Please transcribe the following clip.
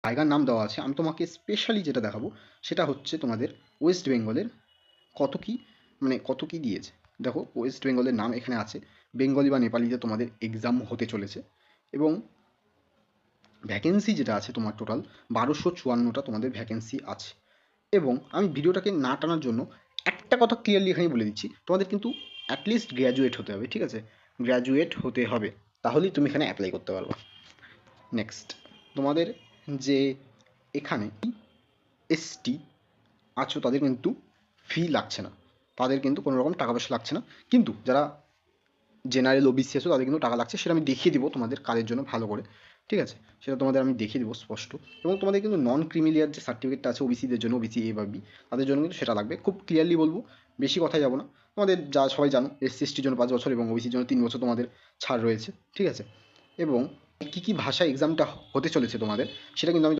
জায়গার নাম দেওয়া আছে। আমি তোমাকে স্পেশালি যেটা দেখাবো সেটা হচ্ছে তোমাদের ওয়েস্ট বেঙ্গলের কত কি দিয়েছে। দেখো ওয়েস্ট বেঙ্গলের নাম এখানে আছে, বেঙ্গলি বা নেপালিতে তোমাদের এক্সাম হতে চলেছে, এবং ভ্যাকেন্সি যেটা আছে তোমার টোটাল 1254টা তোমাদের ভ্যাকেন্সি আছে। এবং আমি ভিডিওটাকে না টানার জন্য একটা কথা ক্লিয়ারলি এখানে বলে দিচ্ছি, তোমাদের কিন্তু অ্যাটলিস্ট গ্র্যাজুয়েট হতে হবে, ঠিক আছে? গ্র্যাজুয়েট হতে হবে, তাহলেই তুমি এখানে অ্যাপ্লাই করতে পারবে। নেক্সট, তোমাদের যে এখানে এসটি আছো তাদের কিন্তু ফি লাগছে না, তাদের কিন্তু কোনো রকম টাকা পয়সা লাগছে না। কিন্তু যারা জেনারেল ওবিসি আছো তাদের কিন্তু টাকা লাগছে, সেটা আমি দেখিয়ে দিব তোমাদের কাদের জন্য ভালো করে, ঠিক আছে? সেটা তোমাদের আমি দেখিয়ে দেবো স্পষ্ট। এবং তোমাদের কিন্তু নন ক্রিমিলিয়ার যে সার্টিফিকেটটা আছে ওবিসিদের জন্য, ওবিসি এ বা বি, তাদের জন্য কিন্তু সেটা লাগবে। খুব ক্লিয়ারলি বলবো, বেশি কথায় যাবো না। তোমাদের যা সবাই জানো, এসসি এসটির জন্য 5 বছর এবং ওবিসির জন্য 3 বছর তোমাদের ছাড় রয়েছে, ঠিক আছে? এবং কী কী ভাষায় এক্সামটা হতে চলেছে তোমাদের সেটা কিন্তু আমি